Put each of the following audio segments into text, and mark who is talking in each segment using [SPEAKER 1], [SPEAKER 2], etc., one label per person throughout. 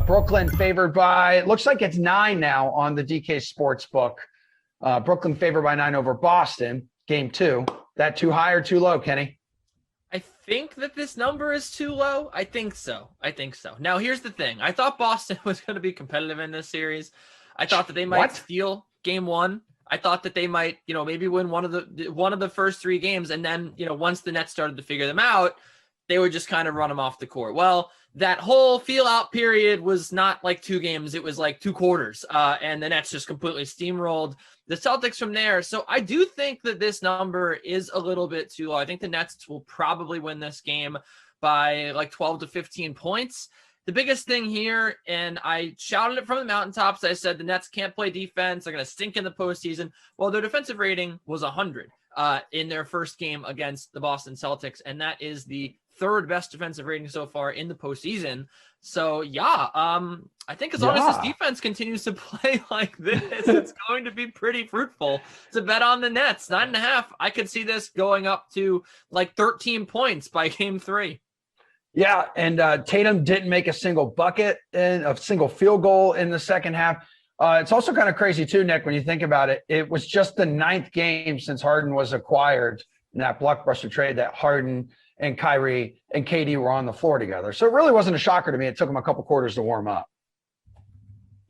[SPEAKER 1] Brooklyn favored by, looks like it's 9 now on the DK Sportsbook. Brooklyn favored by 9 over Boston, game 2. That too high or too low, Kenny?
[SPEAKER 2] I think that this number is too low. I think so. Now, here's the thing. I thought Boston was going to be competitive in this series. I thought that they might steal game 1. I thought that they might, maybe win one of the first 3 games. And then, once the Nets started to figure them out, they would just kind of run them off the court. Well, that whole feel out period was not like 2 games. It was like 2 quarters. And the Nets just completely steamrolled the Celtics from there. So I do think that this number is a little bit too low. I think the Nets will probably win this game by like 12 to 15 points. The biggest thing here, and I shouted it from the mountaintops, I said the Nets can't play defense. They're going to stink in the postseason. Well, their defensive rating was 100 in their first game against the Boston Celtics, and that is the 3rd best defensive rating so far in the postseason. So, I think as long as this defense continues to play like this, it's going to be pretty fruitful to bet on the Nets. 9.5, I could see this going up to like 13 points by game 3.
[SPEAKER 1] Yeah, and Tatum didn't make a single bucket and a single field goal in the second half. It's also kind of crazy too, Nick, when you think about it. It was just the 9th game since Harden was acquired in that blockbuster trade that Harden and Kyrie and KD were on the floor together. So it really wasn't a shocker to me. It took them a couple quarters to warm up.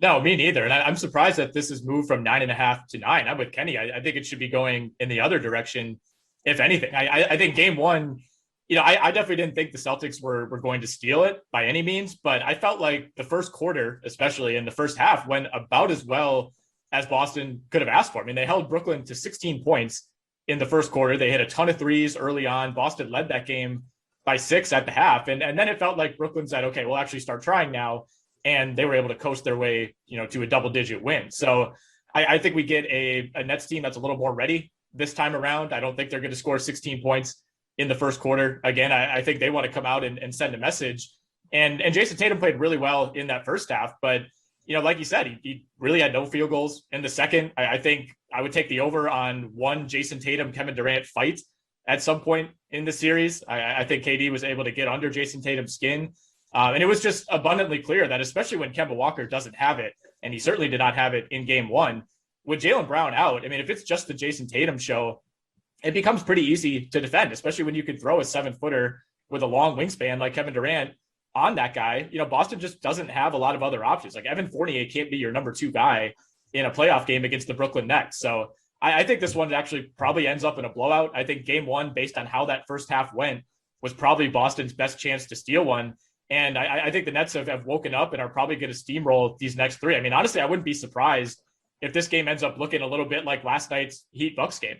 [SPEAKER 3] No, me neither. And I'm surprised that this has moved from 9.5 to 9. I'm with Kenny. I think it should be going in the other direction, if anything. I think game 1, I definitely didn't think the Celtics were going to steal it by any means, but I felt like the first quarter, especially in the first half, went about as well as Boston could have asked for. I mean, they held Brooklyn to 16 points in the first quarter. They hit a ton of threes early on. Boston led that game by 6 at the half. And then it felt like Brooklyn said, okay, we'll actually start trying now. And they were able to coast their way, to a double-digit win. So I think we get a Nets team that's a little more ready this time around. I don't think they're going to score 16 points in the first quarter. Again, I think they want to come out and send a message. And Jason Tatum played really well in that first half. But, like you said, he really had no field goals in the second. I think I would take the over on one Jason Tatum, Kevin Durant fight at some point in the series. I think KD was able to get under Jason Tatum's skin. And it was just abundantly clear that especially when Kemba Walker doesn't have it, and he certainly did not have it in game 1, with Jaylen Brown out, I mean, if it's just the Jason Tatum show, it becomes pretty easy to defend, especially when you could throw a 7-footer with a long wingspan like Kevin Durant on that guy. Boston just doesn't have a lot of other options. Like Evan Fournier can't be your number 2 guy in a playoff game against the Brooklyn Nets. So I think this one actually probably ends up in a blowout. I think game 1, based on how that first half went, was probably Boston's best chance to steal one. And I think the Nets have woken up and are probably going to steamroll these next 3. I mean, honestly, I wouldn't be surprised if this game ends up looking a little bit like last night's Heat Bucks game,